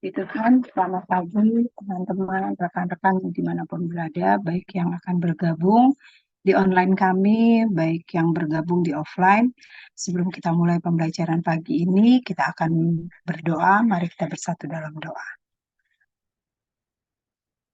Puji Tuhan, selamat pagi teman-teman, rekan-rekan dimanapun berada, baik yang akan bergabung di online kami, baik yang bergabung di offline. Sebelum kita mulai pembelajaran pagi ini, kita akan berdoa. Mari kita bersatu dalam doa.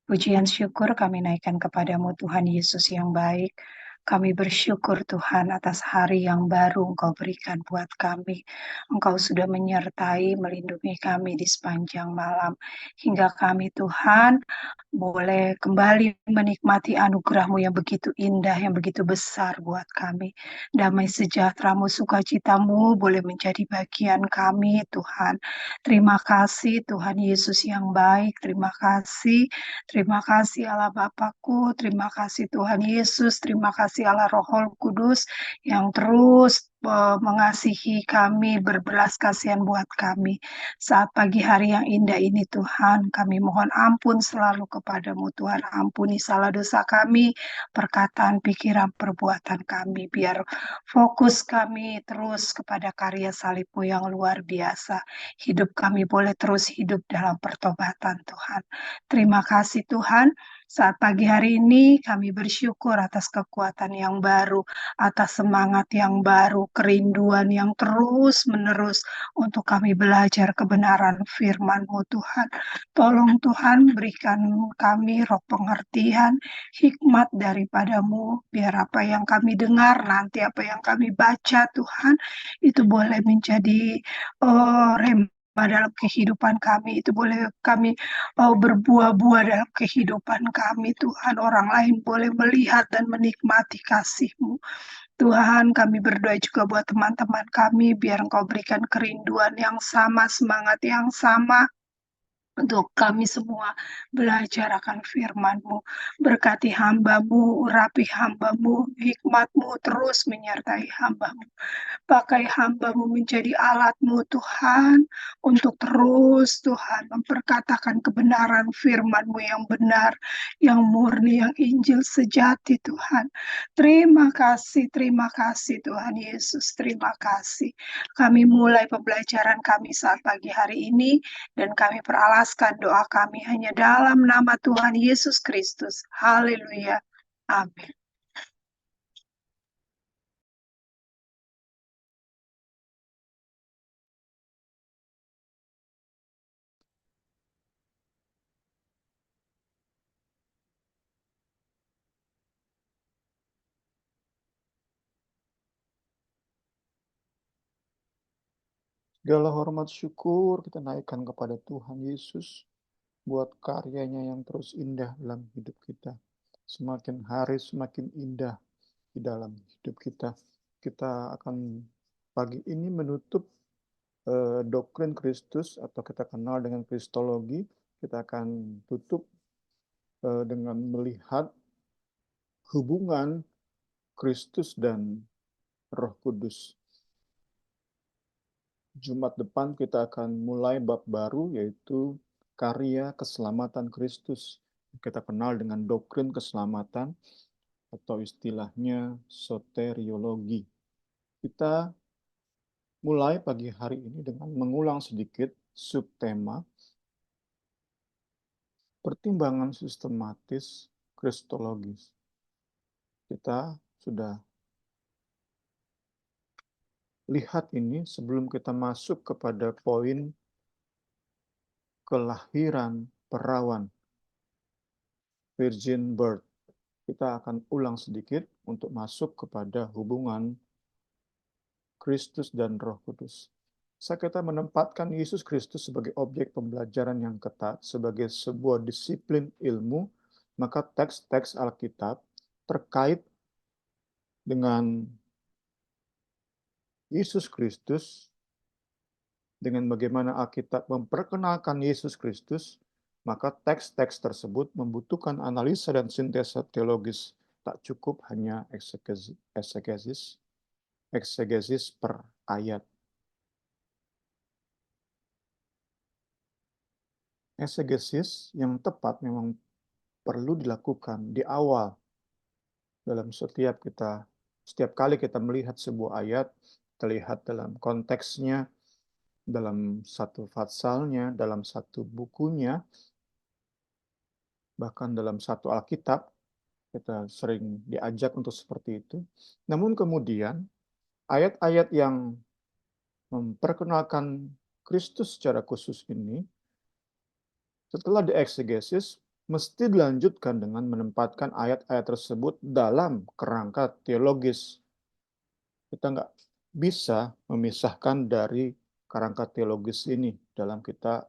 Pujian syukur kami naikkan kepadamu Tuhan Yesus yang baik. Kami bersyukur Tuhan atas hari yang baru Engkau berikan buat kami. Engkau sudah menyertai, melindungi kami di sepanjang malam. Hingga kami Tuhan boleh kembali menikmati anugerah-Mu yang begitu indah, yang begitu besar buat kami. Damai sejahtera-Mu, sukacita-Mu boleh menjadi bagian kami Tuhan. Terima kasih Tuhan Yesus yang baik, terima kasih Allah Bapakku, terima kasih Tuhan Yesus, terima kasih Allah Roh Kudus yang terus mengasihi kami, berbelas kasihan buat kami. Saat pagi hari yang indah ini Tuhan, kami mohon ampun selalu kepadamu Tuhan. Ampuni salah dosa kami, perkataan, pikiran, perbuatan kami. Biar fokus kami terus kepada karya salib-Mu yang luar biasa. Hidup kami boleh terus hidup dalam pertobatan Tuhan. Terima kasih Tuhan. Saat pagi hari ini kami bersyukur atas kekuatan yang baru, atas semangat yang baru, kerinduan yang terus-menerus untuk kami belajar kebenaran firman-Mu Tuhan. Tolong Tuhan berikan kami roh pengertian, hikmat daripada-Mu, biar apa yang kami dengar nanti, apa yang kami baca Tuhan, itu boleh menjadi rema dalam kehidupan kami, itu boleh kami berbuah-buah dalam kehidupan kami Tuhan. Orang lain boleh melihat dan menikmati kasih-Mu. Tuhan, kami berdoa juga buat teman-teman kami, biar Engkau berikan kerinduan yang sama, semangat yang sama, untuk kami semua belajar akan firman-Mu. Berkati hamba-Mu, urapi hamba-Mu, hikmat-Mu terus menyertai hamba-Mu. Pakai hamba-Mu menjadi alat-Mu Tuhan, untuk terus Tuhan memperkatakan kebenaran firman-Mu yang benar, yang murni, yang Injil sejati Tuhan. Terima kasih Tuhan Yesus, terima kasih. Kami mulai pembelajaran kami saat pagi hari ini, dan kami peralaskan doa kami hanya dalam nama Tuhan Yesus Kristus. Haleluya. Amin. Segala hormat syukur kita naikkan kepada Tuhan Yesus buat karyanya yang terus indah dalam hidup kita. Semakin hari semakin indah di dalam hidup kita. Kita akan pagi ini menutup doktrin Kristus atau kita kenal dengan Kristologi. Kita akan tutup dengan melihat hubungan Kristus dan Roh Kudus. Jumat depan kita akan mulai bab baru, yaitu karya keselamatan Kristus. Kita kenal dengan doktrin keselamatan atau istilahnya soteriologi. Kita mulai pagi hari ini dengan mengulang sedikit subtema pertimbangan sistematis kristologis. Kita sudah lihat ini sebelum kita masuk kepada poin kelahiran perawan, virgin birth. Kita akan ulang sedikit untuk masuk kepada hubungan Kristus dan Roh Kudus. Saat kita menempatkan Yesus Kristus sebagai objek pembelajaran yang ketat, sebagai sebuah disiplin ilmu, maka teks-teks Alkitab terkait dengan Yesus Kristus, dengan bagaimana Alkitab memperkenalkan Yesus Kristus, maka teks-teks tersebut membutuhkan analisa dan sintesa teologis. Tak cukup hanya eksegesis per ayat. Eksegesis yang tepat memang perlu dilakukan di awal dalam setiap kali kita melihat sebuah ayat, terlihat dalam konteksnya, dalam satu patsalnya, dalam satu bukunya, bahkan dalam satu Alkitab, kita sering diajak untuk seperti itu. Namun kemudian, ayat-ayat yang memperkenalkan Kristus secara khusus ini, setelah dieksegesis, mesti dilanjutkan dengan menempatkan ayat-ayat tersebut dalam kerangka teologis. Kita nggak bisa memisahkan dari kerangka teologis ini dalam kita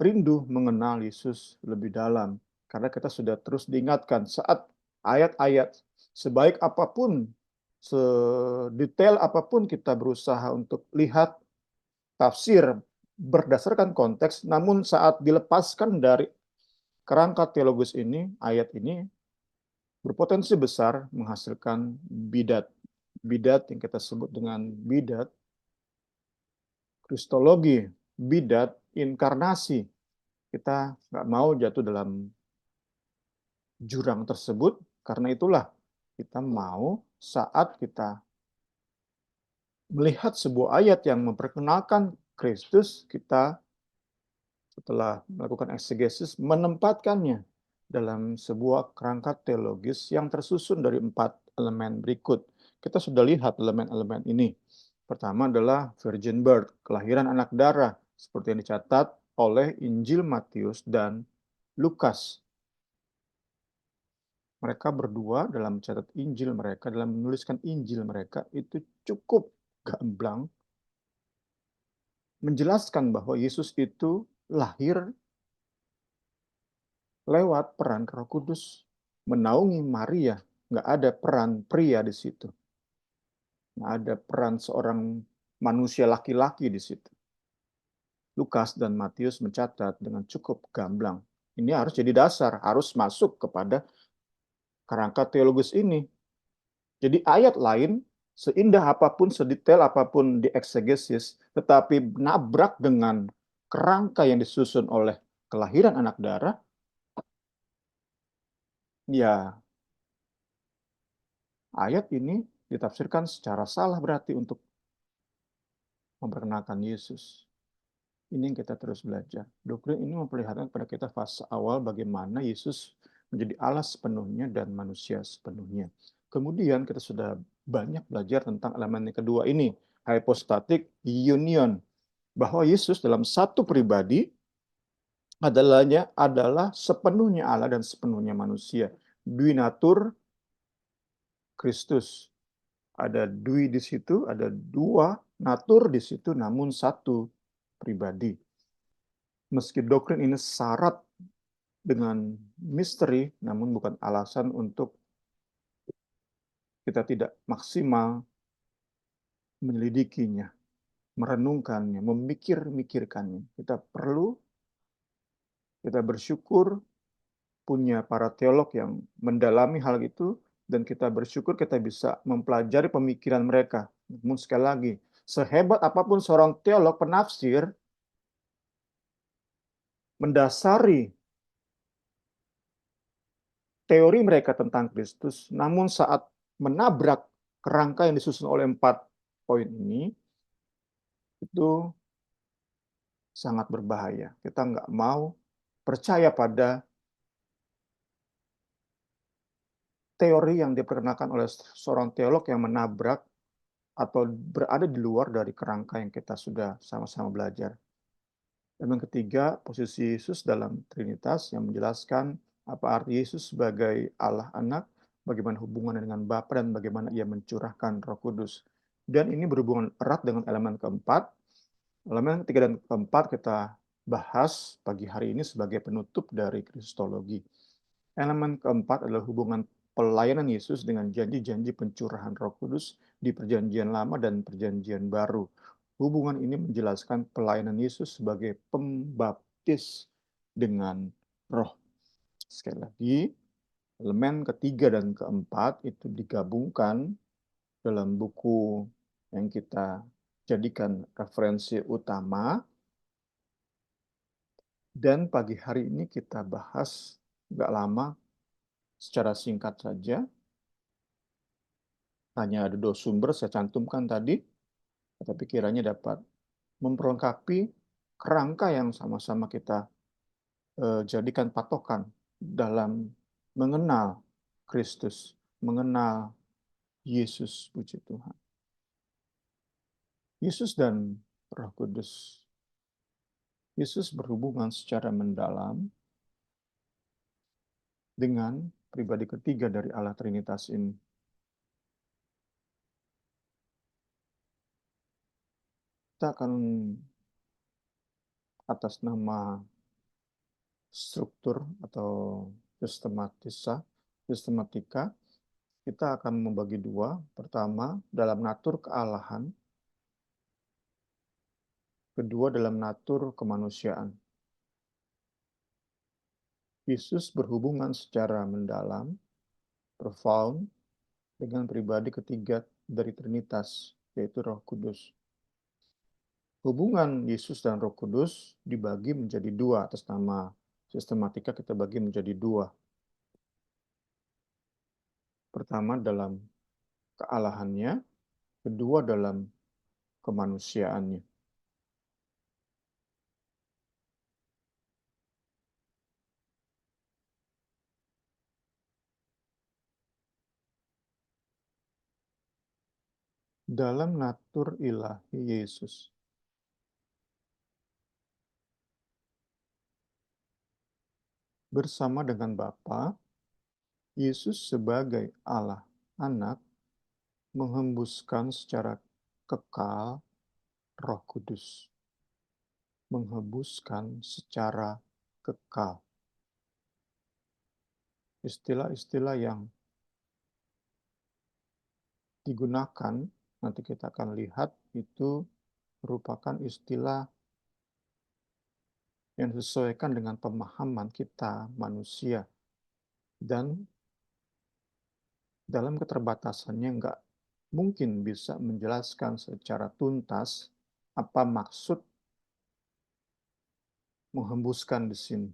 rindu mengenal Yesus lebih dalam. Karena kita sudah terus diingatkan saat ayat-ayat sebaik apapun, sedetail apapun kita berusaha untuk lihat tafsir berdasarkan konteks, namun saat dilepaskan dari kerangka teologis ini, ayat ini berpotensi besar menghasilkan bidat. Bidat yang kita sebut dengan bidat kristologi, bidat inkarnasi. Kita nggak mau jatuh dalam jurang tersebut, karena itulah kita mau saat kita melihat sebuah ayat yang memperkenalkan Kristus, kita setelah melakukan eksegesis menempatkannya dalam sebuah kerangka teologis yang tersusun dari 4 elemen berikut. Kita sudah lihat elemen-elemen ini. Pertama adalah virgin birth, kelahiran anak darah, seperti yang dicatat oleh Injil Matius dan Lukas. Mereka berdua dalam mencatat Injil mereka, dalam menuliskan Injil mereka, itu cukup gamblang menjelaskan bahwa Yesus itu lahir lewat peran Roh Kudus, menaungi Maria. Nggak ada peran pria di situ. Nggak ada peran seorang manusia laki-laki di situ. Lukas dan Matius mencatat dengan cukup gamblang. Ini harus jadi dasar, harus masuk kepada kerangka teologis ini. Jadi ayat lain, seindah apapun, sedetail apapun di eksegesis, tetapi nabrak dengan kerangka yang disusun oleh kelahiran anak darah, ya ayat ini ditafsirkan secara salah berarti untuk memperkenalkan Yesus. Ini yang kita terus belajar. Doktrin ini memperlihatkan kepada kita fase awal bagaimana Yesus menjadi Allah sepenuhnya dan manusia sepenuhnya. Kemudian kita sudah banyak belajar tentang elemen yang kedua ini, hypostatic union. Bahwa Yesus dalam satu pribadi adalah sepenuhnya Allah dan sepenuhnya manusia. Duinatur Kristus. Ada dui di situ, ada dua natur di situ, namun satu pribadi. Meski doktrin ini syarat dengan misteri, namun bukan alasan untuk kita tidak maksimal menyelidikinya, merenungkannya, memikir-mikirkannya. Kita bersyukur punya para teolog yang mendalami hal itu, dan kita bersyukur kita bisa mempelajari pemikiran mereka. Namun sekali lagi, sehebat apapun seorang teolog penafsir, mendasari teori mereka tentang Kristus, namun saat menabrak kerangka yang disusun oleh 4 poin ini, itu sangat berbahaya. Kita nggak mau percaya pada teori yang diperkenalkan oleh seorang teolog yang menabrak atau berada di luar dari kerangka yang kita sudah sama-sama belajar. Dan yang ketiga, posisi Yesus dalam Trinitas yang menjelaskan apa arti Yesus sebagai Allah Anak, bagaimana hubungannya dengan Bapa, dan bagaimana ia mencurahkan Roh Kudus. Dan ini berhubungan erat dengan elemen keempat. Elemen ketiga dan keempat kita bahas pagi hari ini sebagai penutup dari Kristologi. Elemen keempat adalah hubungan pelayanan Yesus dengan janji-janji pencurahan Roh Kudus di Perjanjian Lama dan Perjanjian Baru. Hubungan ini menjelaskan pelayanan Yesus sebagai pembaptis dengan Roh. Sekali lagi, elemen ketiga dan keempat itu digabungkan dalam buku yang kita jadikan referensi utama. Dan pagi hari ini kita bahas nggak lama, secara singkat saja. Hanya ada 2 sumber saya cantumkan tadi, tapi kiranya dapat memperlengkapi kerangka yang sama-sama kita jadikan patokan dalam mengenal Kristus, mengenal Yesus, puji Tuhan. Yesus dan Roh Kudus. Yesus berhubungan secara mendalam dengan pribadi ketiga dari Allah Trinitas ini. Kita akan atas nama struktur atau sistematika, kita akan membagi dua. Pertama, dalam natur kealahan. Kedua, dalam natur kemanusiaan. Yesus berhubungan secara mendalam, profound, dengan pribadi ketiga dari Trinitas, yaitu Roh Kudus. Hubungan Yesus dan Roh Kudus dibagi menjadi dua. Atas nama sistematika kita bagi menjadi dua. Pertama dalam kealahannya, kedua dalam kemanusiaannya. Dalam natur ilahi Yesus, bersama dengan Bapa, Yesus sebagai Allah Anak menghembuskan secara kekal Roh Kudus. Menghembuskan secara kekal. Istilah-istilah yang digunakan, nanti kita akan lihat, itu merupakan istilah yang disesuaikan dengan pemahaman kita manusia. Dan dalam keterbatasannya nggak mungkin bisa menjelaskan secara tuntas apa maksud menghembuskan di sini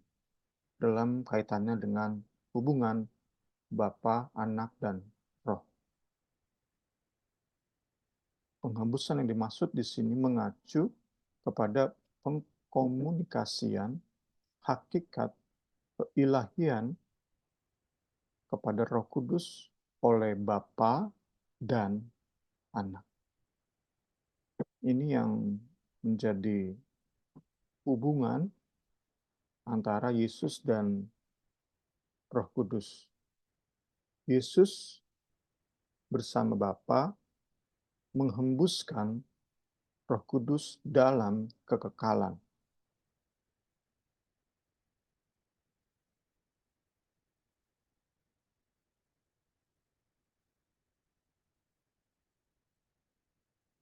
dalam kaitannya dengan hubungan Bapa, Anak, dan Roh. Penghembusan yang dimaksud di sini mengacu kepada pengkomunikasian hakikat keilahian kepada Roh Kudus oleh Bapa dan Anak. Ini yang menjadi hubungan antara Yesus dan Roh Kudus. Yesus bersama Bapa menghembuskan Roh Kudus dalam kekekalan.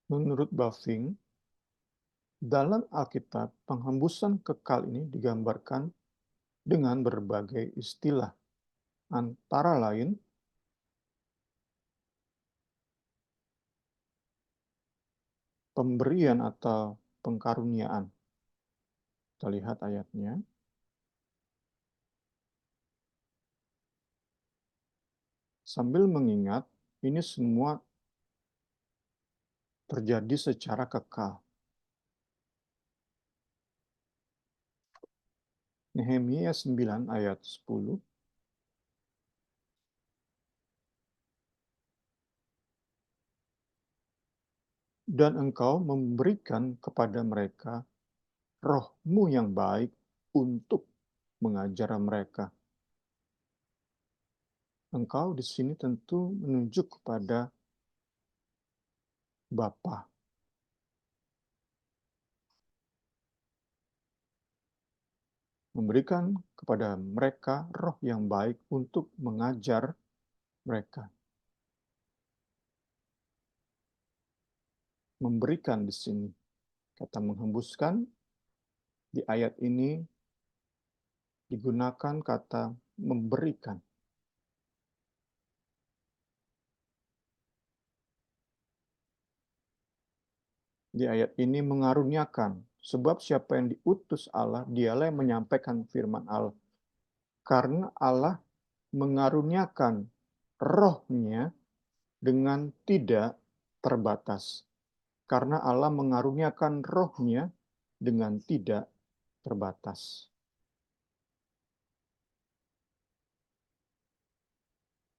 Menurut Bavinck, dalam Alkitab, penghembusan kekal ini digambarkan dengan berbagai istilah, antara lain pemberian atau pengkaruniaan. Kita lihat ayatnya. Sambil mengingat, ini semua terjadi secara kekal. Nehemia 9 ayat 10. Dan engkau memberikan kepada mereka roh-Mu yang baik untuk mengajar mereka. Engkau di sini tentu menunjuk kepada Bapa. Memberikan kepada mereka roh yang baik untuk mengajar mereka. Memberikan di sini, kata menghembuskan, di ayat ini digunakan kata memberikan. Di ayat ini mengaruniakan, sebab siapa yang diutus Allah, dialah yang menyampaikan firman Allah. Karena Allah mengaruniakan roh-Nya dengan tidak terbatas. karena Allah mengaruniakan Roh-Nya dengan tidak terbatas.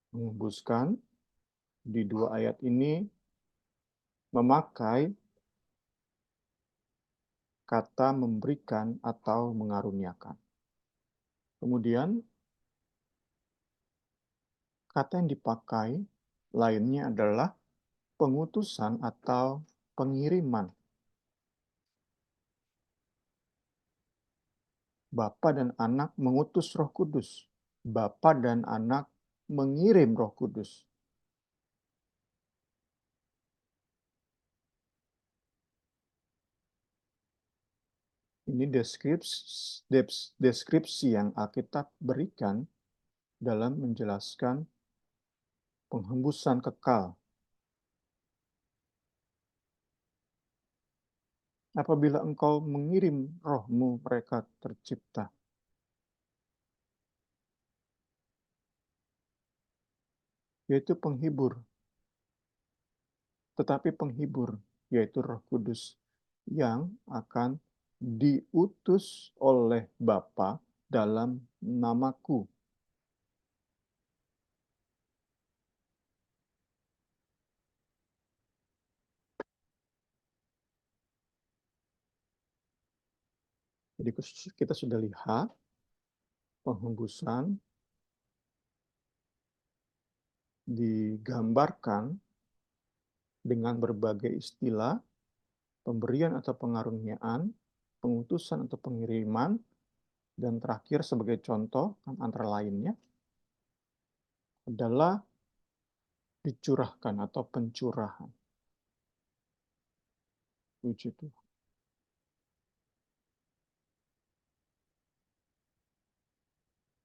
Menghembuskan di dua ayat ini memakai kata memberikan atau mengaruniakan. Kemudian kata yang dipakai lainnya adalah pengutusan atau pengiriman. Bapa dan Anak mengutus Roh Kudus. Bapa dan Anak mengirim Roh Kudus. Ini deskripsi yang Alkitab berikan dalam menjelaskan penghembusan kekal. Apabila engkau mengirim rohmu, mereka tercipta. Yaitu penghibur. Tetapi penghibur, yaitu Roh Kudus, yang akan diutus oleh Bapa dalam namaku. Jadi kita sudah lihat penghembusan digambarkan dengan berbagai istilah, pemberian atau pengaruniaan, pengutusan atau pengiriman, dan terakhir sebagai contoh antara lainnya adalah dicurahkan atau pencurahan. Puji Tuhan.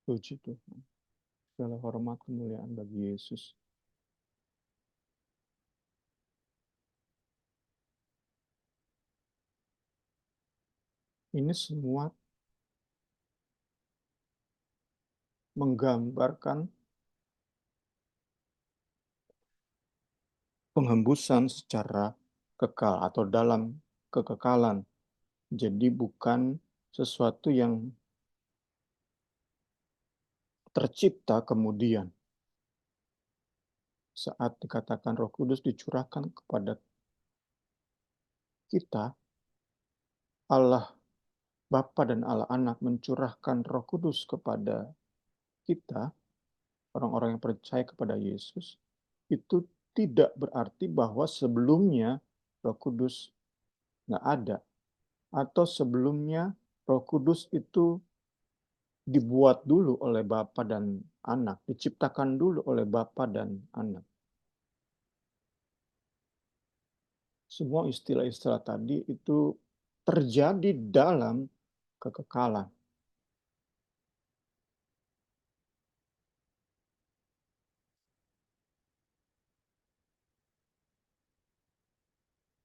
Puji Tuhan. Segala hormat kemuliaan bagi Yesus. Ini semua menggambarkan penghembusan secara kekal atau dalam kekekalan. Jadi bukan sesuatu yang tercipta kemudian. Saat dikatakan Roh Kudus dicurahkan kepada kita, Allah Bapa dan Allah Anak mencurahkan Roh Kudus kepada kita, orang-orang yang percaya kepada Yesus, itu tidak berarti bahwa sebelumnya Roh Kudus nggak ada. Atau sebelumnya Roh Kudus itu dibuat dulu oleh Bapa dan Anak, diciptakan dulu oleh Bapa dan Anak. Semua istilah-istilah tadi itu terjadi dalam kekekalan.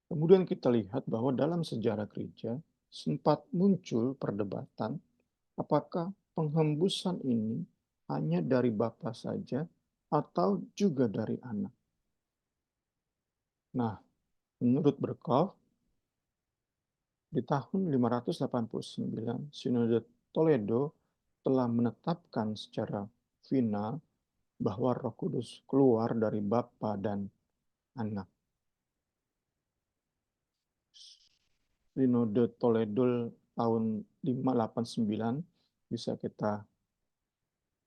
Kemudian kita lihat bahwa dalam sejarah gereja sempat muncul perdebatan apakah penghembusan ini hanya dari Bapa saja atau juga dari Anak. Nah, menurut Berkhof, di tahun 589, Sinode Toledo telah menetapkan secara final bahwa Roh Kudus keluar dari Bapa dan Anak. Sinode Toledo tahun 589 bisa kita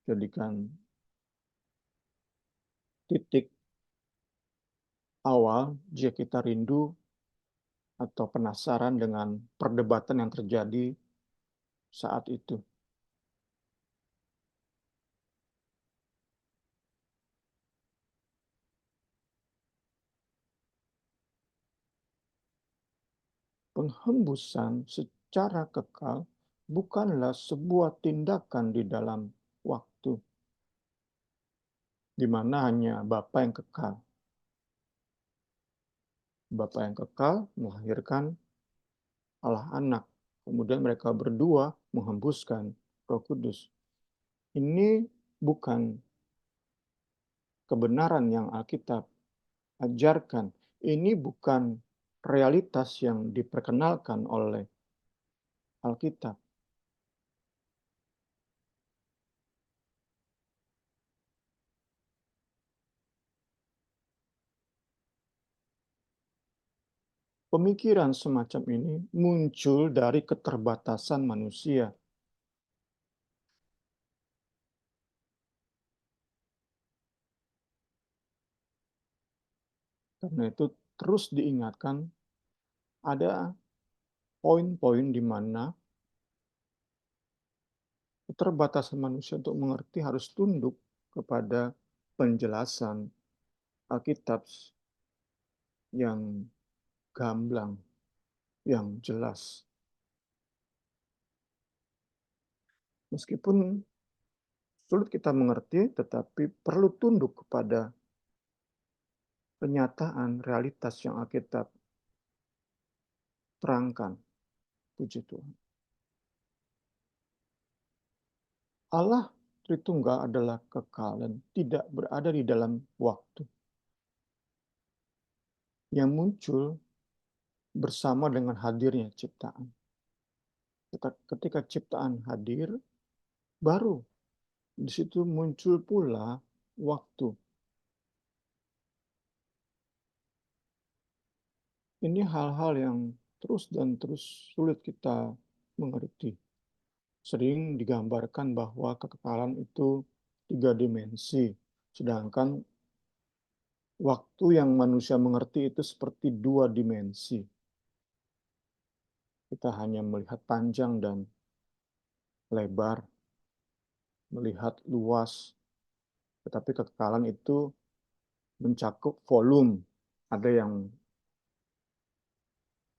jadikan titik awal jika kita rindu atau penasaran dengan perdebatan yang terjadi saat itu. Penghembusan secara kekal bukanlah sebuah tindakan di dalam waktu, di mana hanya Bapa yang kekal. Bapa yang kekal melahirkan Allah Anak. Kemudian mereka berdua menghembuskan Roh Kudus. Ini bukan kebenaran yang Alkitab ajarkan. Ini bukan realitas yang diperkenalkan oleh Alkitab. Pemikiran semacam ini muncul dari keterbatasan manusia. Karena itu terus diingatkan ada poin-poin di mana keterbatasan manusia untuk mengerti harus tunduk kepada penjelasan Alkitab yang gamblang, yang jelas. Meskipun sulit kita mengerti, tetapi perlu tunduk kepada kenyataan realitas yang Alkitab terangkan. Puji Tuhan. Allah Tritunggal adalah kekal dan tidak berada di dalam waktu. Yang muncul bersama dengan hadirnya ciptaan. Ketika ciptaan hadir, baru di situ muncul pula waktu. Ini hal-hal yang terus dan terus sulit kita mengerti. Sering digambarkan bahwa kekekalan itu 3 dimensi, sedangkan waktu yang manusia mengerti itu seperti 2 dimensi. Kita hanya melihat panjang dan lebar, melihat luas, tetapi kekekalan itu mencakup volume. Ada yang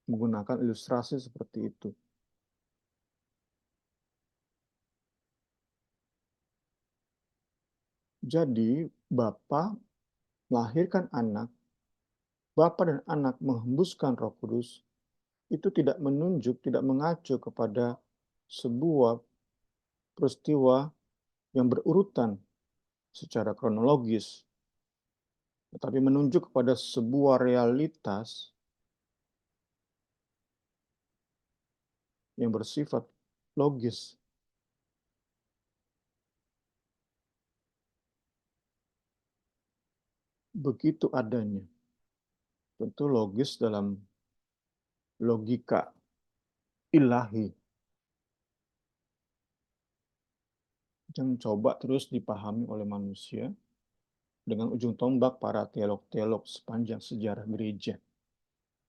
menggunakan ilustrasi seperti itu. Jadi, Bapa melahirkan anak, Bapa dan anak menghembuskan Roh Kudus, itu tidak menunjuk, tidak mengacu kepada sebuah peristiwa yang berurutan secara kronologis, tetapi menunjuk kepada sebuah realitas yang bersifat logis. Begitu adanya. Tentu logis dalam logika ilahi yang coba terus dipahami oleh manusia dengan ujung tombak para teolog-teolog sepanjang sejarah gereja.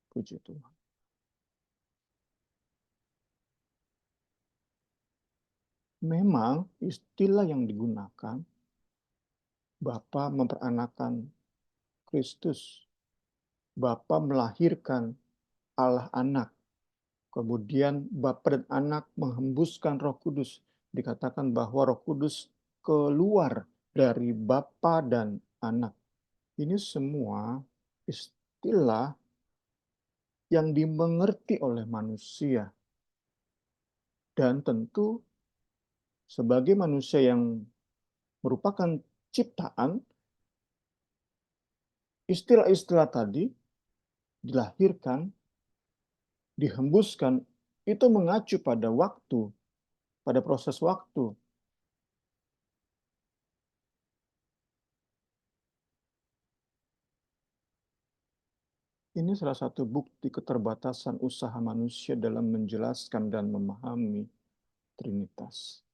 Puji Tuhan. Memang istilah yang digunakan, Bapa memperanakan Kristus, Bapa melahirkan Allah Anak, kemudian Bapa dan Anak menghembuskan Roh Kudus. Dikatakan bahwa Roh Kudus keluar dari Bapa dan Anak. Ini semua istilah yang dimengerti oleh manusia. Dan tentu sebagai manusia yang merupakan ciptaan, istilah-istilah tadi dilahirkan, dihembuskan, itu mengacu pada waktu, pada proses waktu. Ini salah satu bukti keterbatasan usaha manusia dalam menjelaskan dan memahami Trinitas.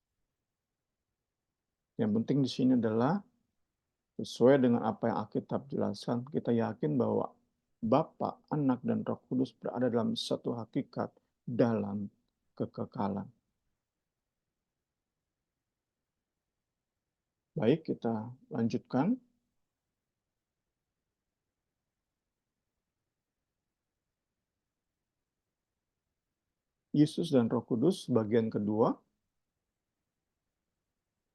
Yang penting di sini adalah sesuai dengan apa yang Alkitab jelaskan, kita yakin bahwa Bapa, Anak, dan Roh Kudus berada dalam satu hakikat dalam kekekalan. Baik, kita lanjutkan. Yesus dan Roh Kudus bagian kedua.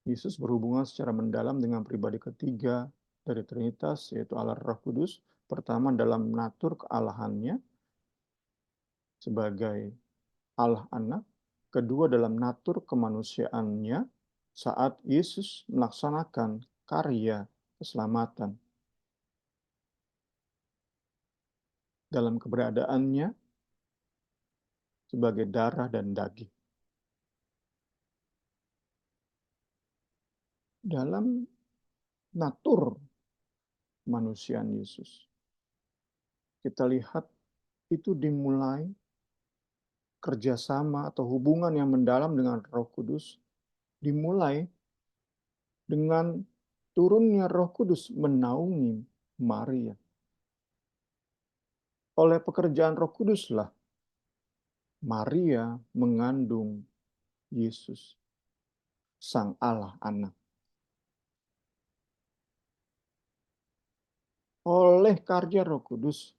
Yesus berhubungan secara mendalam dengan pribadi ketiga dari Trinitas, yaitu Allah Roh Kudus. Pertama dalam natur kealahannya sebagai Allah Anak. Kedua dalam natur kemanusiaannya saat Yesus melaksanakan karya keselamatan. dalam keberadaannya sebagai darah dan daging. Dalam natur manusiaan Yesus, kita lihat itu dimulai kerjasama atau hubungan yang mendalam dengan Roh Kudus, dimulai dengan turunnya Roh Kudus menaungi Maria. Oleh pekerjaan Roh Kuduslah Maria mengandung Yesus, Sang Allah Anak. Oleh karya Roh Kudus,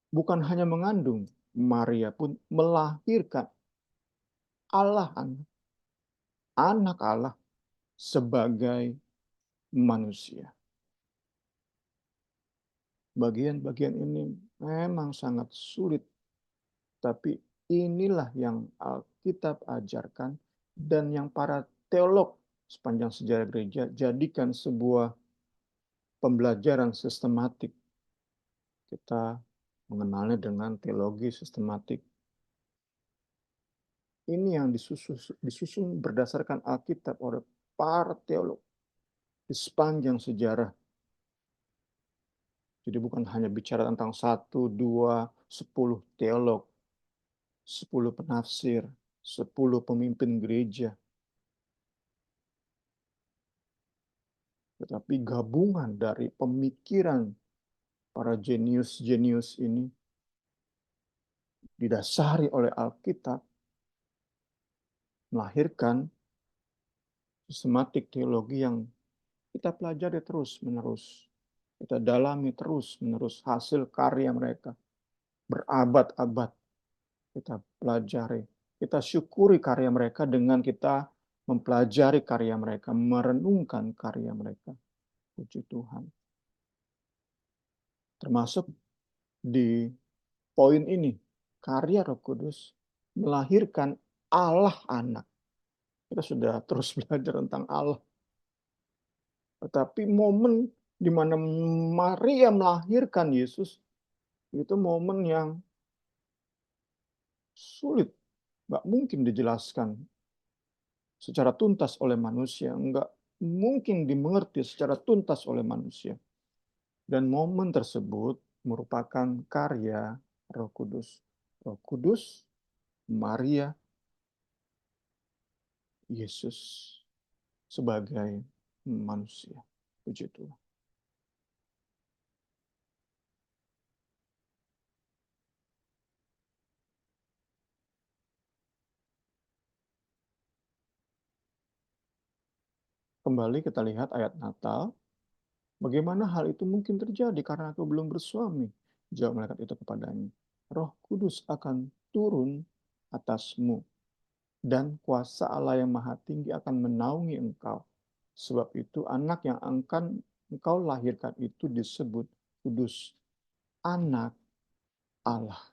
bukan hanya mengandung, Maria pun melahirkan Allah Anak, Anak Allah sebagai manusia. Bagian-bagian ini memang sangat sulit, tapi inilah yang Alkitab ajarkan dan yang para teolog sepanjang sejarah gereja jadikan sebuah pembelajaran sistematik. Kita mengenalnya dengan teologi sistematik. Ini yang disusun berdasarkan Alkitab oleh para teolog di sepanjang sejarah. Jadi bukan hanya bicara tentang 1, 2, 10 teolog, 10 penafsir, 10 pemimpin gereja, tetapi gabungan dari pemikiran para jenius-jenius ini didasari oleh Alkitab, melahirkan sistematik teologi yang kita pelajari terus-menerus. Kita dalami terus-menerus hasil karya mereka. Berabad-abad kita pelajari. Kita syukuri karya mereka dengan kita mempelajari karya mereka, merenungkan karya mereka. Puji Tuhan. Termasuk di poin ini, karya Roh Kudus melahirkan Allah Anak. Kita sudah terus belajar tentang Allah. Tetapi momen di mana Maria melahirkan Yesus, itu momen yang sulit, nggak mungkin dijelaskan secara tuntas oleh manusia, nggak mungkin dimengerti secara tuntas oleh manusia. Dan momen tersebut merupakan karya Roh Kudus. Roh Kudus, Maria, Yesus sebagai manusia. Puji Tuhan. Kembali kita lihat ayat Natal. Bagaimana hal itu mungkin terjadi karena aku belum bersuami? Jawab malaikat itu kepadanya. Roh Kudus akan turun atasmu dan kuasa Allah yang Maha Tinggi akan menaungi engkau. Sebab itu anak yang akan engkau lahirkan itu disebut kudus, anak Allah.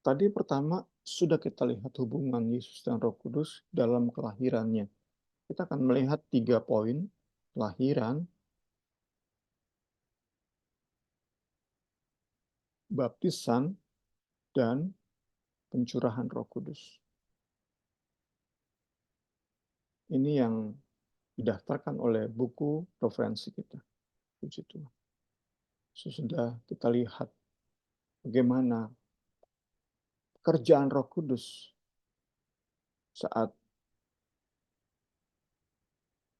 Tadi pertama sudah kita lihat hubungan Yesus dan Roh Kudus dalam kelahirannya. Kita akan melihat 3 poin: kelahiran, baptisan, dan pencurahan Roh Kudus. Ini yang didaftarkan oleh buku referensi kita. Puji Tuhan. Sudah kita lihat bagaimana kerjaan Roh Kudus saat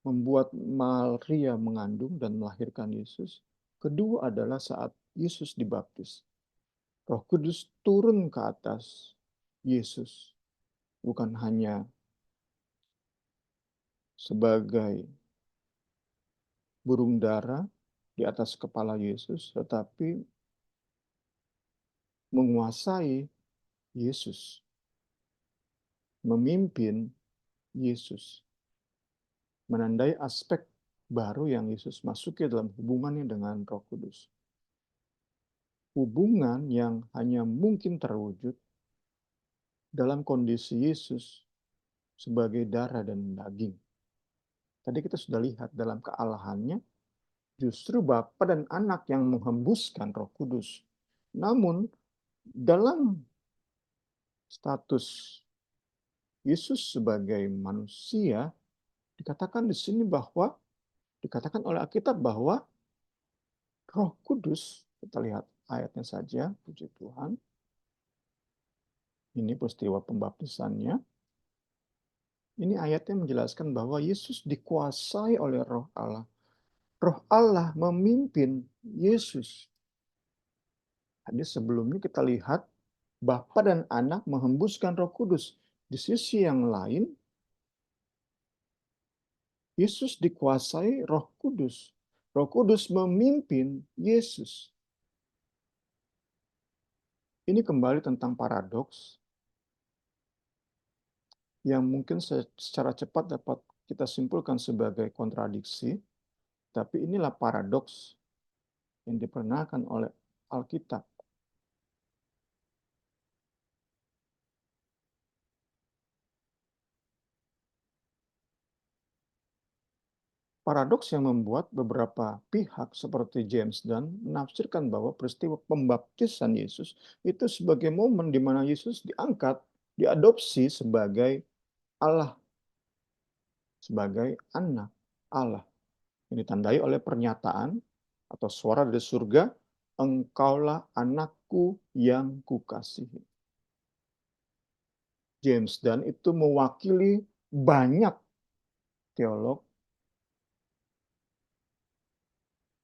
membuat Maria mengandung dan melahirkan Yesus. Kedua adalah saat Yesus dibaptis. Roh Kudus turun ke atas Yesus, bukan hanya sebagai burung dara di atas kepala Yesus, tetapi menguasai Yesus, memimpin Yesus, menandai aspek baru yang Yesus masuki dalam hubungannya dengan Roh Kudus. Hubungan yang hanya mungkin terwujud dalam kondisi Yesus sebagai darah dan daging. Tadi kita sudah lihat dalam kealahannya, justru Bapa dan Anak yang menghembuskan Roh Kudus. Namun, dalam status Yesus sebagai manusia, dikatakan di sini bahwa, dikatakan oleh Alkitab bahwa Roh Kudus, kita lihat ayatnya saja, puji Tuhan. Ini peristiwa pembaptisannya. Ini ayatnya menjelaskan bahwa Yesus dikuasai oleh Roh Allah. Roh Allah memimpin Yesus. Jadi sebelumnya kita lihat Bapa dan Anak menghembuskan Roh Kudus. Di sisi yang lain, Yesus dikuasai Roh Kudus. Roh Kudus memimpin Yesus. Ini kembali tentang paradoks yang mungkin secara cepat dapat kita simpulkan sebagai kontradiksi, tapi inilah paradoks yang diperkenalkan oleh Alkitab. Paradoks yang membuat beberapa pihak seperti James Dunn menafsirkan bahwa peristiwa pembaptisan Yesus itu sebagai momen di mana Yesus diangkat, diadopsi sebagai Allah, sebagai anak Allah. Ini ditandai oleh pernyataan atau suara dari surga, "Engkaulah anakku yang kukasihi." James Dunn itu mewakili banyak teolog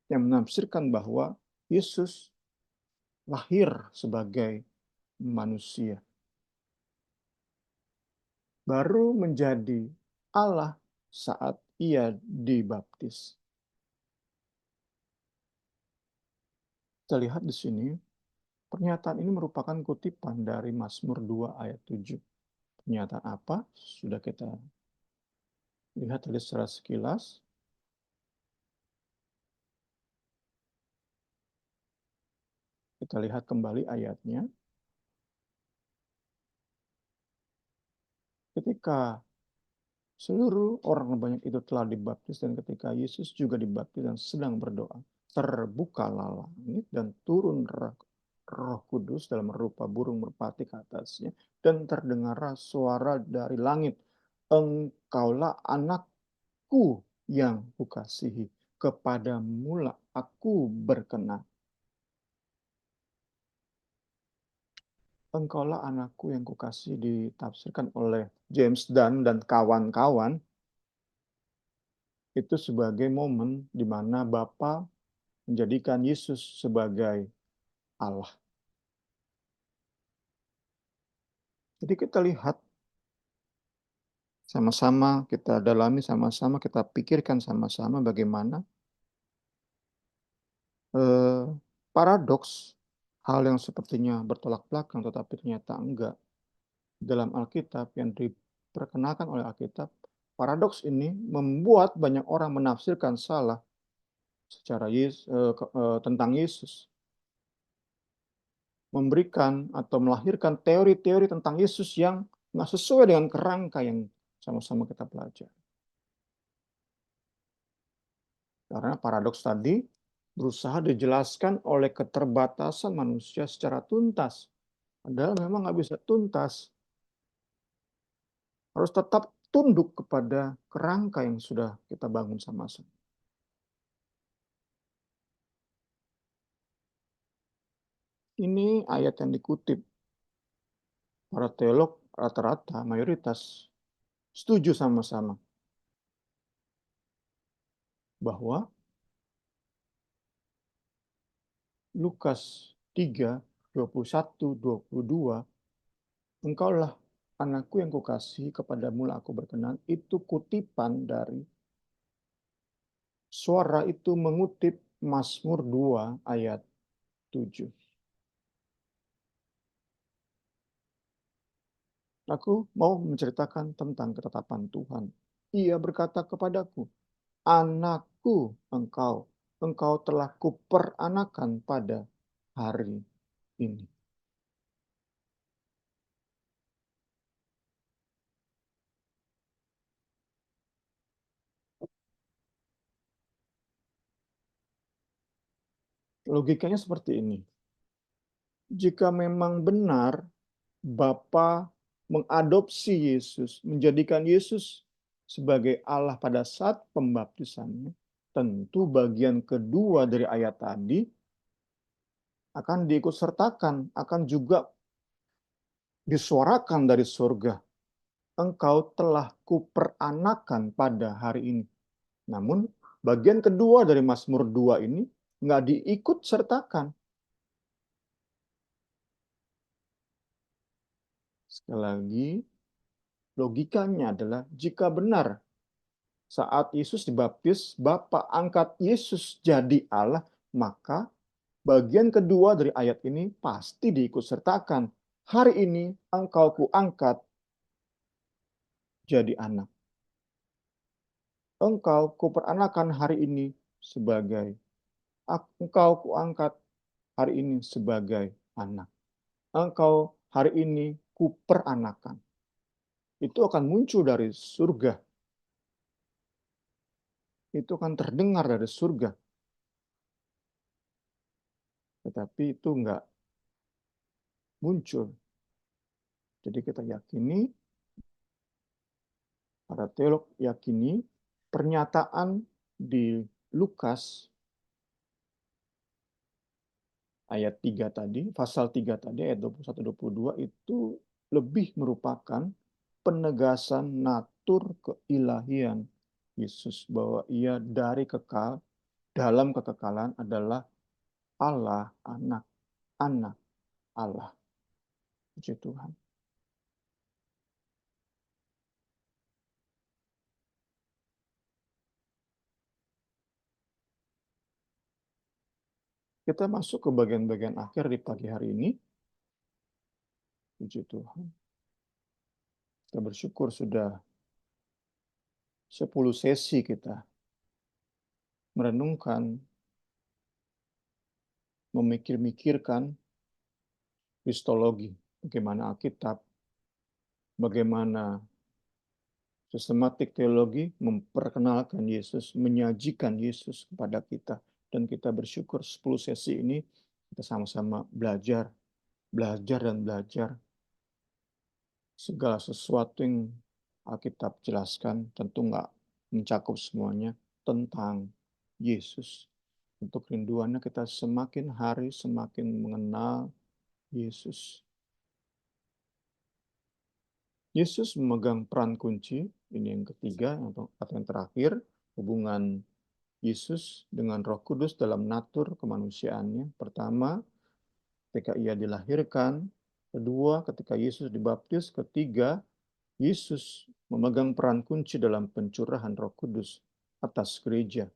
yang menafsirkan bahwa Yesus lahir sebagai manusia, baru menjadi Allah saat ia dibaptis. Kita lihat di sini, pernyataan ini merupakan kutipan dari Mazmur 2 ayat 7. Pernyataan apa? Sudah kita lihat tadi secara sekilas. Kita lihat kembali ayatnya. Ketika seluruh orang banyak itu telah dibaptis dan ketika Yesus juga dibaptis dan sedang berdoa, terbukalah langit dan turun Roh Kudus dalam rupa burung merpati ke atasnya dan terdengarlah suara dari langit, "Engkaulah anakku yang kukasihi, kepadamulah aku berkenan." Engkaulah anakku yang kukasihi ditafsirkan oleh James Dunn dan kawan-kawan itu sebagai momen di mana Bapa menjadikan Yesus sebagai Allah. Jadi kita lihat sama-sama, kita dalami sama-sama, kita pikirkan sama-sama bagaimana paradoks hal yang sepertinya bertolak belakang tetapi ternyata enggak. Dalam Alkitab yang diperkenalkan oleh Alkitab, paradoks ini membuat banyak orang menafsirkan salah secara tentang Yesus. Memberikan atau melahirkan teori-teori tentang Yesus yang nggak sesuai dengan kerangka yang sama-sama kita pelajari. Karena paradoks tadi berusaha dijelaskan oleh keterbatasan manusia secara tuntas. Padahal memang nggak bisa tuntas. Harus tetap tunduk kepada kerangka yang sudah kita bangun sama-sama. Ini ayat yang dikutip. Para teolog rata-rata, mayoritas, setuju sama-sama bahwa Lukas 3, 21, 22, "Engkaulah anakku yang kukasihi, kepadamulah aku berkenan." Itu kutipan dari suara itu mengutip Mazmur 2 ayat 7. Aku mau menceritakan tentang ketetapan Tuhan. Ia berkata kepadaku, "Anakku anakku engkau. Engkau telah kuperanakan pada hari ini. Logikanya seperti ini. Jika memang benar Bapa mengadopsi Yesus, menjadikan Yesus sebagai Allah pada saat pembaptisannya, tentu bagian kedua dari ayat tadi akan diikutsertakan, akan juga disuarakan dari surga. Engkau telah kuperanakan pada hari ini. Namun bagian kedua dari Mazmur 2 ini nggak diikut sertakan. Sekali lagi, logikanya adalah jika benar saat Yesus dibaptis, Bapa angkat Yesus jadi Allah, maka bagian kedua dari ayat ini pasti diikut sertakan. Hari ini engkau kuangkat jadi anak. Engkau kuperanakan hari ini sebagai engkau kuangkat hari ini sebagai anak. Engkau hari ini kuperanakan. Itu akan muncul dari surga. Itu akan terdengar dari surga. Tetapi itu enggak muncul. Jadi kita yakini, para teolog yakini, pernyataan di Lukas ayat 3 tadi, pasal 3 tadi, ayat 21-22 itu lebih merupakan penegasan natur keilahian Yesus, bahwa ia dari kekal, dalam kekekalan adalah Allah, anak Allah. Puji Tuhan. Kita masuk ke bagian-bagian akhir di pagi hari ini. Puji Tuhan. Kita bersyukur sudah 10 sesi kita merenungkan, memikir-mikirkan kristologi, bagaimana Alkitab, bagaimana sistematik teologi memperkenalkan Yesus, menyajikan Yesus kepada kita. Dan kita bersyukur 10 sesi ini kita sama-sama belajar dan belajar. Segala sesuatu yang Alkitab jelaskan tentu nggak mencakup semuanya tentang Yesus. Untuk rinduannya kita semakin hari semakin mengenal Yesus. Yesus memegang peran kunci, ini yang ketiga atau yang terakhir, hubungan Yesus dengan Roh Kudus dalam natur kemanusiaannya. Pertama, ketika ia dilahirkan. Kedua, ketika Yesus dibaptis. Ketiga, Yesus memegang peran kunci dalam pencurahan Roh Kudus atas gereja,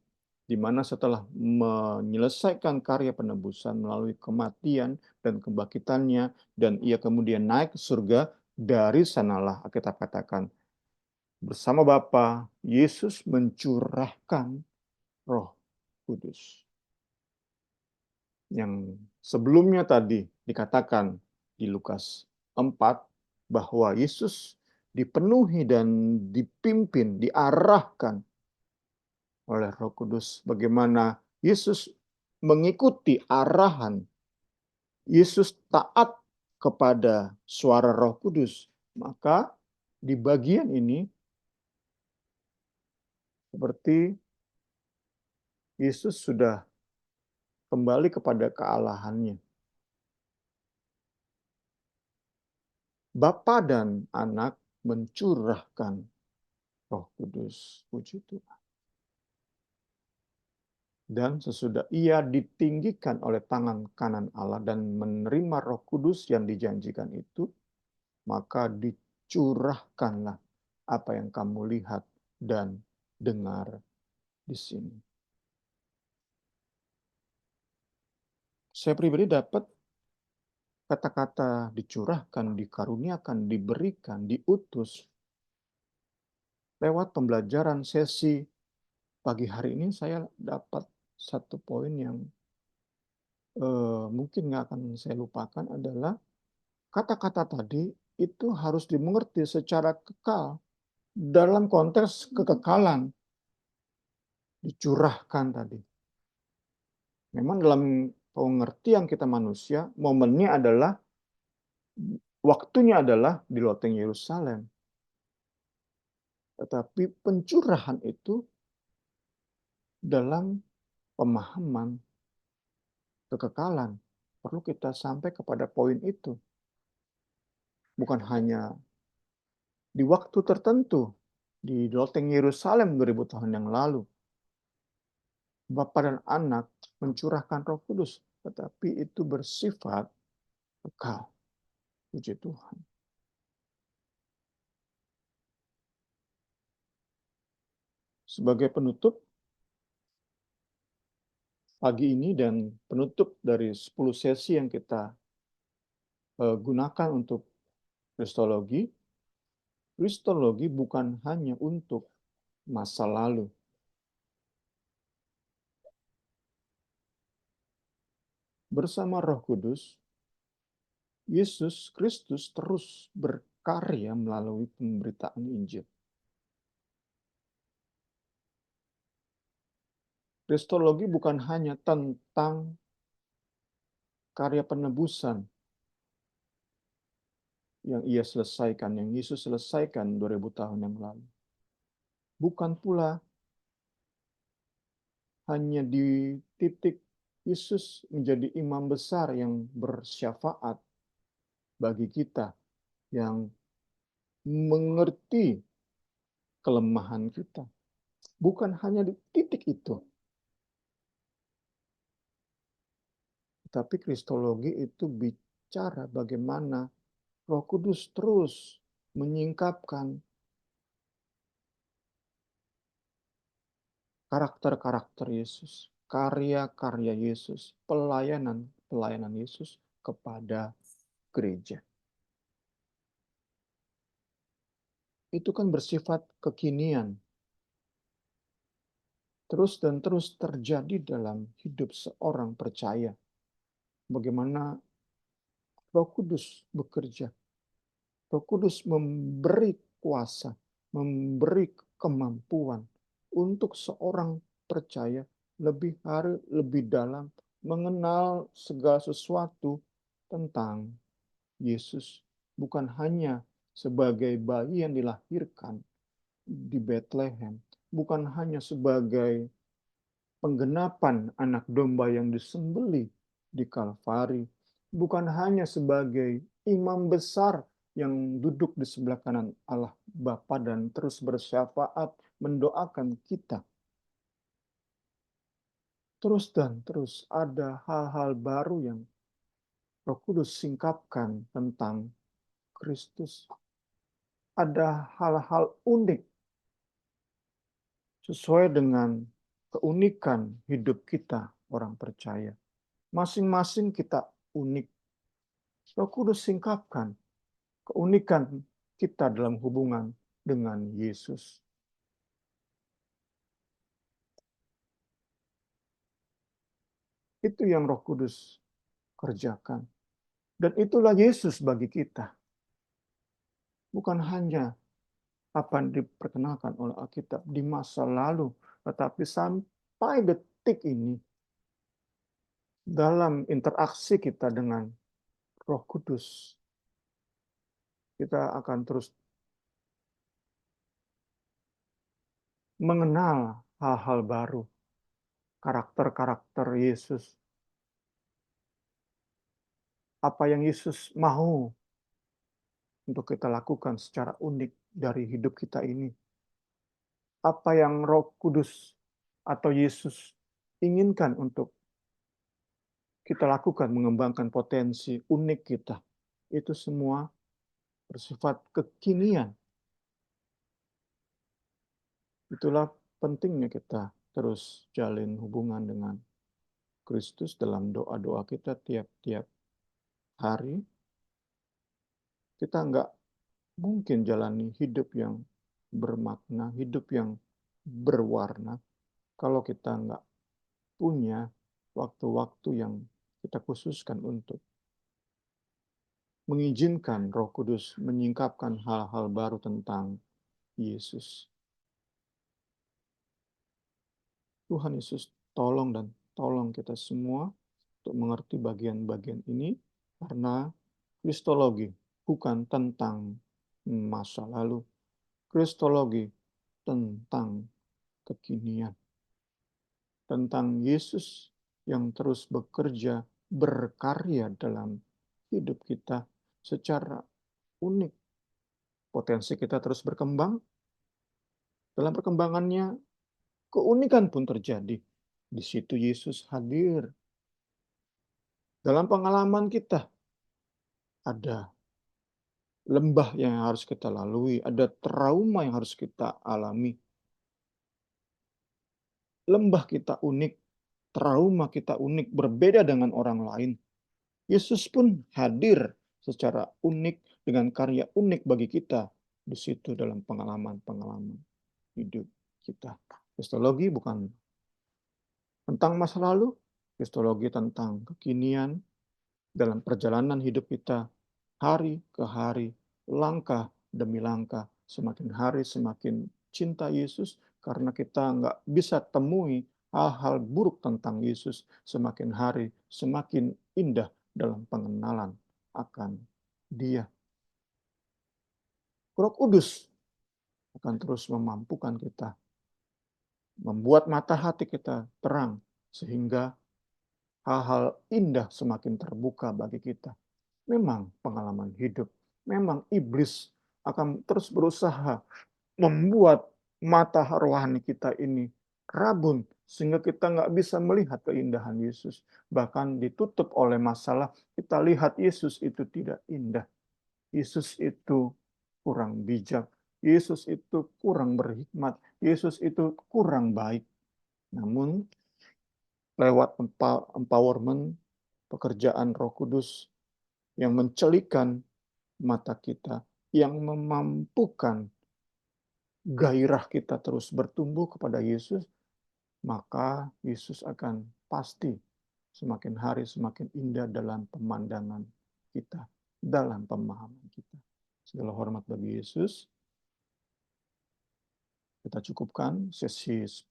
di mana setelah menyelesaikan karya penebusan melalui kematian dan kebangkitannya, dan ia kemudian naik ke surga, dari sanalah Alkitab katakan, bersama Bapa, Yesus mencurahkan Roh Kudus. Yang sebelumnya tadi dikatakan di Lukas 4, bahwa Yesus dipenuhi dan dipimpin, diarahkan oleh Roh Kudus. Bagaimana Yesus mengikuti arahan, Yesus taat kepada suara Roh Kudus. Maka di bagian ini seperti Yesus sudah kembali kepada kealahannya. Bapa dan Anak mencurahkan Roh Kudus. Puji Tuhan. Dan sesudah ia ditinggikan oleh tangan kanan Allah dan menerima Roh Kudus yang dijanjikan itu, maka dicurahkanlah apa yang kamu lihat dan dengar di sini. Saya pribadi dapat kata-kata dicurahkan, dikaruniakan, diberikan, diutus lewat pembelajaran sesi pagi hari ini saya dapat satu poin yang mungkin nggak akan saya lupakan adalah kata-kata tadi itu harus dimengerti secara kekal, dalam konteks kekekalan, dicurahkan tadi. Memang dalam pengertian kita manusia, momennya adalah, waktunya adalah di loteng Yerusalem. Tetapi pencurahan itu dalam pemahaman kekekalan. Perlu kita sampai kepada poin itu. Bukan hanya di waktu tertentu, di loteng Yerusalem 2000 tahun yang lalu. Bapa dan Anak mencurahkan Roh Kudus, tetapi itu bersifat kekal. Puji Tuhan. Sebagai penutup pagi ini dan penutup dari 10 sesi yang kita gunakan untuk Kristologi, Kristologi bukan hanya untuk masa lalu. Bersama Roh Kudus, Yesus Kristus terus berkarya melalui pemberitaan Injil. Kristologi bukan hanya tentang karya penebusan yang ia selesaikan, yang Yesus selesaikan 2000 tahun yang lalu. Bukan pula hanya di titik Yesus menjadi imam besar yang bersyafaat bagi kita, yang mengerti kelemahan kita. Bukan hanya di titik itu. Tapi Kristologi itu bicara bagaimana Roh Kudus terus menyingkapkan karakter-karakter Yesus, karya-karya Yesus, pelayanan Yesus kepada gereja. Itu kan bersifat kekinian. Terus dan terus terjadi dalam hidup seorang percaya. Bagaimana Roh Kudus bekerja. Roh Kudus memberi kuasa, memberi kemampuan untuk seorang percaya lebih dalam mengenal segala sesuatu tentang Yesus. Bukan hanya sebagai bayi yang dilahirkan di Bethlehem, bukan hanya sebagai penggenapan anak domba yang disembelih di Kalvari, bukan hanya sebagai imam besar yang duduk di sebelah kanan Allah Bapa dan terus bersyafaat mendoakan kita. Terus dan terus ada hal-hal baru yang Roh Kudus singkapkan tentang Kristus. Ada hal-hal unik sesuai dengan keunikan hidup kita orang percaya. Masing-masing kita unik. Roh Kudus singkapkan keunikan kita dalam hubungan dengan Yesus. Itu yang Roh Kudus kerjakan. Dan itulah Yesus bagi kita. Bukan hanya apa yang diperkenalkan oleh Alkitab di masa lalu, tetapi sampai detik ini, dalam interaksi kita dengan Roh Kudus, kita akan terus mengenal hal-hal baru, karakter-karakter Yesus, apa yang Yesus mau untuk kita lakukan secara unik dari hidup kita ini. Apa yang Roh Kudus atau Yesus inginkan untuk kita lakukan mengembangkan potensi unik kita. Itu semua bersifat kekinian. Itulah pentingnya kita terus jalin hubungan dengan Kristus dalam doa-doa kita tiap-tiap hari. Kita nggak mungkin jalani hidup yang bermakna, hidup yang berwarna, kalau kita nggak punya waktu-waktu yang kita khususkan untuk mengizinkan Roh Kudus menyingkapkan hal-hal baru tentang Yesus. Tuhan Yesus tolong kita semua untuk mengerti bagian-bagian ini, karena kristologi bukan tentang masa lalu. Kristologi tentang kekinian. Tentang Yesus yang terus bekerja, berkarya dalam hidup kita secara unik. Potensi kita terus berkembang. Dalam perkembangannya, keunikan pun terjadi. Di situ Yesus hadir. Dalam pengalaman kita, ada lembah yang harus kita lalui, ada trauma yang harus kita alami. Lembah kita unik, trauma kita unik, berbeda dengan orang lain. Yesus pun hadir secara unik dengan karya unik bagi kita di situ dalam pengalaman-pengalaman hidup kita. Kristologi bukan tentang masa lalu, kristologi tentang kekinian dalam perjalanan hidup kita, hari ke hari, langkah demi langkah, semakin hari semakin cinta Yesus, karena kita nggak bisa temui hal-hal buruk tentang Yesus, semakin hari semakin indah dalam pengenalan akan Dia. Roh Kudus akan terus memampukan kita, membuat mata hati kita terang, sehingga hal-hal indah semakin terbuka bagi kita. Memang pengalaman hidup, memang iblis akan terus berusaha membuat mata rohani kita ini rabun, sehingga kita nggak bisa melihat keindahan Yesus. Bahkan ditutup oleh masalah, kita lihat Yesus itu tidak indah. Yesus itu kurang bijak. Yesus itu kurang berhikmat. Yesus itu kurang baik. Namun lewat empowerment, pekerjaan Roh Kudus yang mencelikan mata kita, yang memampukan gairah kita terus bertumbuh kepada Yesus, maka Yesus akan pasti semakin hari semakin indah dalam pemandangan kita, dalam pemahaman kita. Segala hormat bagi Yesus. Kita cukupkan sesi 10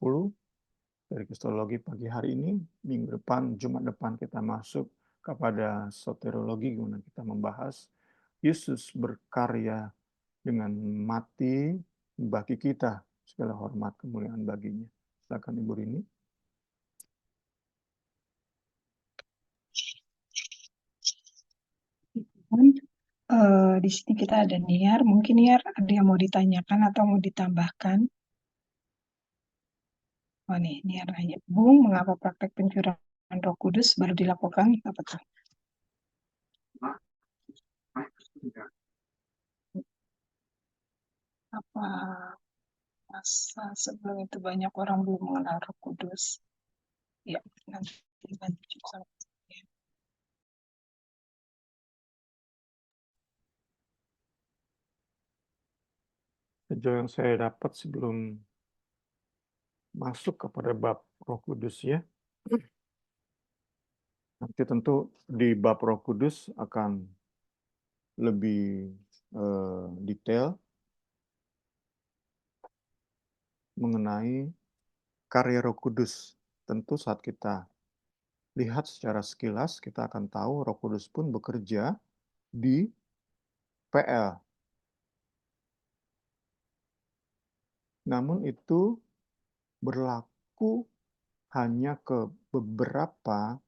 dari Kristologi pagi hari ini. Minggu depan, Jumat depan kita masuk kepada soteriologi, gimana kita membahas Yesus berkarya dengan mati bagi kita. Segala hormat kemuliaan baginya. Silakan Ibu Rini. Di sini kita ada Niar. Mungkin Niar ada yang mau ditanyakan atau mau ditambahkan? Oh nih, Niar nanya. Bung, mengapa praktek pencurahan Roh Kudus baru dilakukan? Apa tuh? Apa masa sebelum itu banyak orang belum mengenal Roh Kudus? Ya, nanti lanjut sama saya. Sejauh yang saya dapat sebelum masuk kepada bab Roh Kudus ya. Nanti tentu di bab Roh Kudus akan lebih detail mengenai karya Roh Kudus. Tentu saat kita lihat secara sekilas, kita akan tahu Roh Kudus pun bekerja di PL. Namun itu berlaku hanya ke beberapa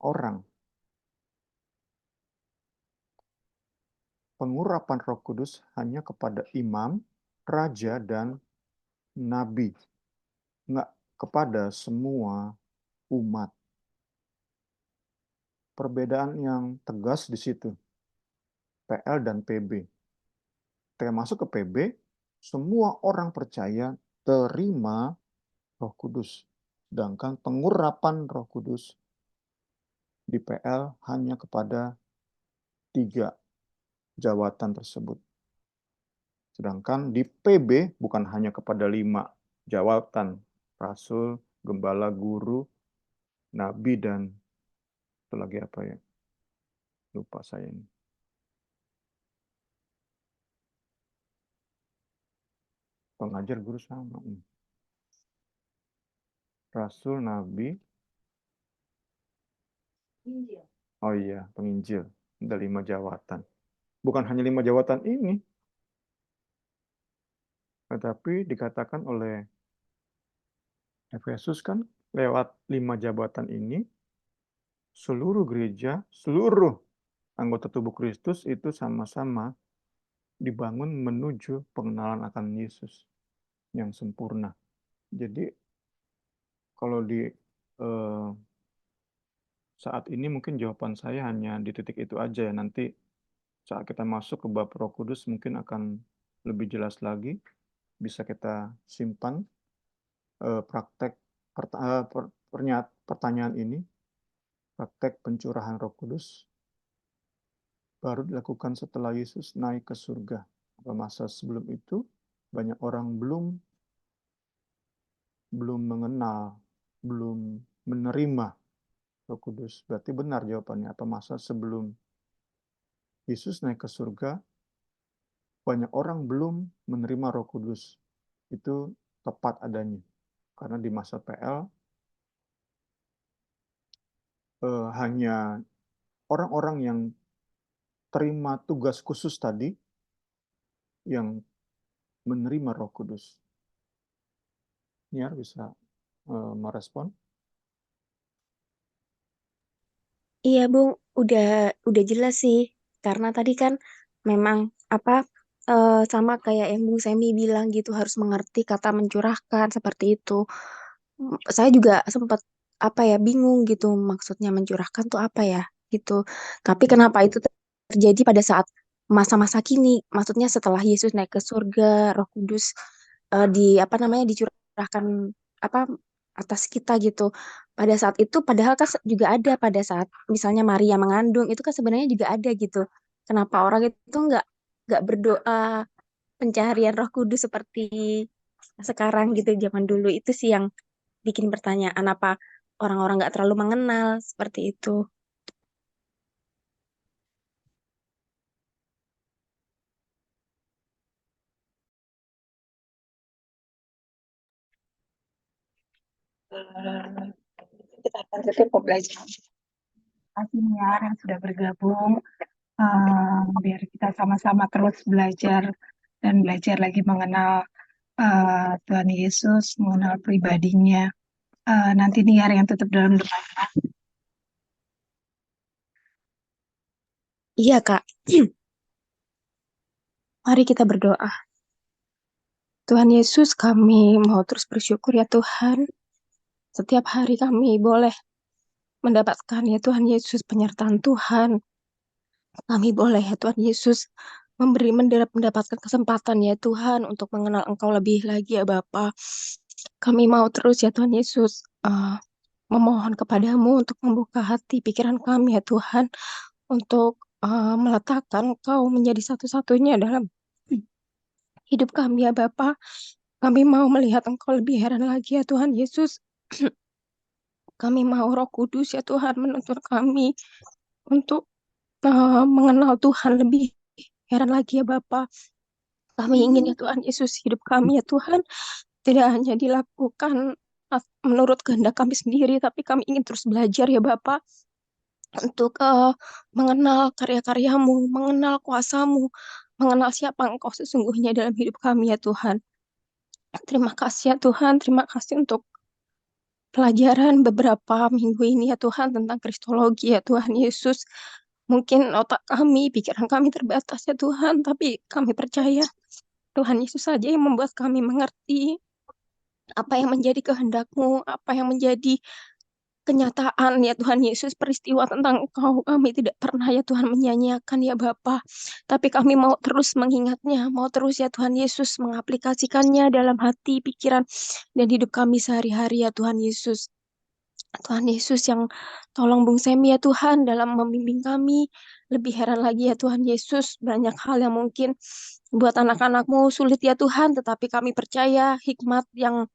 orang. Pengurapan Roh Kudus hanya kepada imam, raja, dan nabi. Nggak kepada semua umat. Perbedaan yang tegas di situ. PL dan PB. Ketika masuk ke PB, semua orang percaya terima Roh Kudus. Sedangkan pengurapan Roh Kudus di PL hanya kepada 3 jawatan tersebut. Sedangkan di PB bukan hanya kepada 5 jawatan rasul, gembala, guru, nabi, dan itu lagi apa ya? Lupa saya ini. Pengajar, guru sama. Rasul, nabi, oh iya, penginjil. Ada 5 jawatan. Bukan hanya 5 jawatan ini, tetapi dikatakan oleh Efesus kan lewat 5 jabatan ini, seluruh gereja, seluruh anggota tubuh Kristus itu sama-sama dibangun menuju pengenalan akan Yesus yang sempurna. Jadi kalau di eh, saat ini mungkin jawaban saya hanya di titik itu aja ya. Nanti saat kita masuk ke bab Roh Kudus mungkin akan lebih jelas lagi. Bisa kita simpan praktek pertanyaan ini, praktek pencurahan Roh Kudus baru dilakukan setelah Yesus naik ke surga. Pada masa sebelum itu banyak orang belum mengenal, belum menerima Roh Kudus. Berarti benar jawabannya. Apa masa sebelum Yesus naik ke surga banyak orang belum menerima Roh Kudus? Itu tepat adanya. Karena di masa PL hanya orang-orang yang terima tugas khusus tadi yang menerima Roh Kudus. Niar bisa merespon? Iya, Bung, udah jelas sih. Karena tadi kan memang apa sama kayak yang Bung Semi bilang gitu harus mengerti kata mencurahkan seperti itu. Saya juga sempat apa ya bingung gitu maksudnya mencurahkan tuh apa ya gitu. Tapi kenapa itu terjadi pada saat masa-masa kini? Maksudnya setelah Yesus naik ke surga, Roh Kudus di apa namanya dicurahkan apa atas kita gitu. Pada saat itu padahal kan juga ada pada saat misalnya Maria mengandung itu kan sebenarnya juga ada gitu. Kenapa orang itu nggak berdoa pencaharian Roh Kudus seperti sekarang gitu zaman dulu itu sih yang bikin pertanyaan apa orang-orang nggak terlalu mengenal seperti itu. Kita akan tutup pembelajaran. Terima kasih Niar yang sudah bergabung. Biar kita sama-sama terus belajar dan belajar lagi mengenal Tuhan Yesus, mengenal pribadinya. Nanti Niar yang tutup dalam doa. Iya, Kak. Mari kita berdoa. Tuhan Yesus, kami mau terus bersyukur ya Tuhan. Setiap hari kami boleh mendapatkan ya Tuhan Yesus penyertaan Tuhan. Kami boleh ya Tuhan Yesus mendapatkan kesempatan ya Tuhan untuk mengenal Engkau lebih lagi ya Bapa. Kami mau terus ya Tuhan Yesus memohon kepadamu untuk membuka hati pikiran kami ya Tuhan untuk meletakkan Engkau menjadi satu-satunya dalam hidup kami ya Bapa. Kami mau melihat Engkau lebih heran lagi ya Tuhan Yesus. Kami mau Roh Kudus ya Tuhan menuntun kami untuk mengenal Tuhan lebih heran lagi ya Bapa. Kami ingin ya Tuhan Yesus hidup kami ya Tuhan tidak hanya dilakukan menurut kehendak kami sendiri, tapi kami ingin terus belajar ya Bapa untuk mengenal karya-karyamu, mengenal kuasamu, mengenal siapa Engkau sesungguhnya dalam hidup kami ya Tuhan. Terima kasih ya Tuhan, terima kasih untuk pelajaran beberapa minggu ini ya Tuhan tentang Kristologi ya Tuhan Yesus. Mungkin otak kami, pikiran kami terbatas ya Tuhan, tapi kami percaya Tuhan Yesus saja yang membuat kami mengerti apa yang menjadi kehendak-Mu, apa yang menjadi kenyataan ya Tuhan Yesus, peristiwa tentang Engkau. Kami tidak pernah ya Tuhan menyanyiakan ya Bapa, tapi kami mau terus mengingatnya, mau terus ya Tuhan Yesus mengaplikasikannya dalam hati, pikiran, dan hidup kami sehari-hari ya Tuhan Yesus. Tuhan Yesus yang tolong Bung Semi ya Tuhan dalam membimbing kami. Lebih heran lagi ya Tuhan Yesus, banyak hal yang mungkin buat anak-anak-Mu sulit ya Tuhan, tetapi kami percaya hikmat yang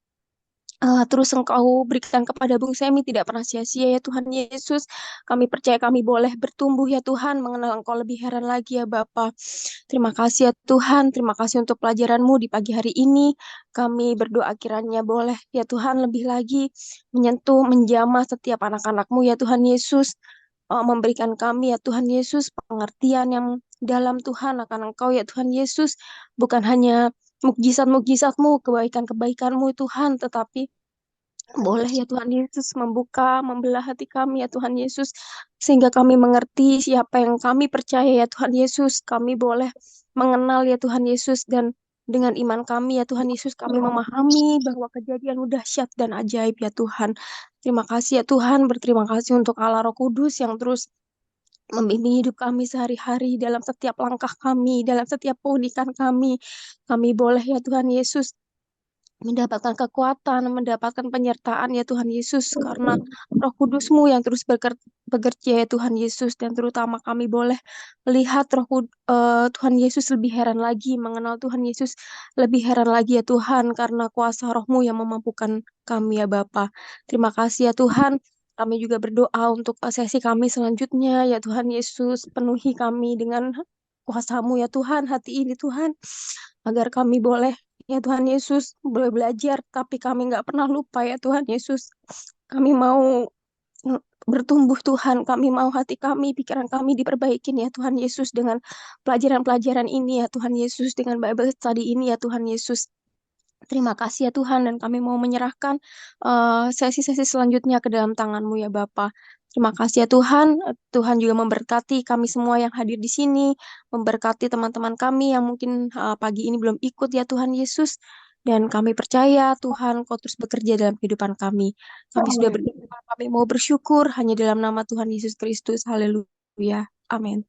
terus Engkau berikan kepada Bung Semi tidak pernah sia-sia ya Tuhan Yesus. Kami percaya kami boleh bertumbuh ya Tuhan, mengenal Engkau lebih heran lagi ya Bapa. Terima kasih ya Tuhan, terima kasih untuk pelajaran-Mu di pagi hari ini. Kami berdoa kiranya boleh ya Tuhan lebih lagi menyentuh, menjamah setiap anak-anak-Mu ya Tuhan Yesus. Memberikan kami ya Tuhan Yesus pengertian yang dalam Tuhan akan Engkau ya Tuhan Yesus. Bukan hanya mukjizat-mukjizat-Mu, kebaikan-kebaikan-Mu Tuhan, tetapi boleh ya Tuhan Yesus membuka, membelah hati kami ya Tuhan Yesus, sehingga kami mengerti siapa yang kami percaya ya Tuhan Yesus. Kami boleh mengenal ya Tuhan Yesus, dan dengan iman kami ya Tuhan Yesus, kami memahami bahwa kejadian dahsyat dan ajaib ya Tuhan. Terima kasih ya Tuhan, berterima kasih untuk Allah Roh Kudus yang terus membimbing hidup kami sehari-hari dalam setiap langkah kami, dalam setiap keunikan kami. Kami boleh ya Tuhan Yesus mendapatkan kekuatan, mendapatkan penyertaan ya Tuhan Yesus, karena Roh Kudus-Mu yang terus bekerja ya Tuhan Yesus, dan terutama kami boleh melihat Tuhan Yesus lebih heran lagi, mengenal Tuhan Yesus lebih heran lagi ya Tuhan, karena kuasa Roh-Mu yang memampukan kami ya Bapa. Terima kasih ya Tuhan. Kami juga berdoa untuk sesi kami selanjutnya ya Tuhan Yesus, penuhi kami dengan kuasa-Mu ya Tuhan, hati ini Tuhan, agar kami boleh ya Tuhan Yesus, boleh belajar, tapi kami nggak pernah lupa ya Tuhan Yesus. Kami mau bertumbuh Tuhan, kami mau hati kami, pikiran kami diperbaikin ya Tuhan Yesus dengan pelajaran-pelajaran ini ya Tuhan Yesus, dengan Bible study ini ya Tuhan Yesus. Terima kasih ya Tuhan, dan kami mau menyerahkan sesi-sesi selanjutnya ke dalam tangan-Mu ya Bapa. Terima kasih ya Tuhan. Tuhan juga memberkati kami semua yang hadir di sini, memberkati teman-teman kami yang mungkin pagi ini belum ikut ya Tuhan Yesus. Dan kami percaya Tuhan Kau terus bekerja dalam kehidupan kami. Kami sudah berdoa, kami mau bersyukur hanya dalam nama Tuhan Yesus Kristus. Haleluya. Amin.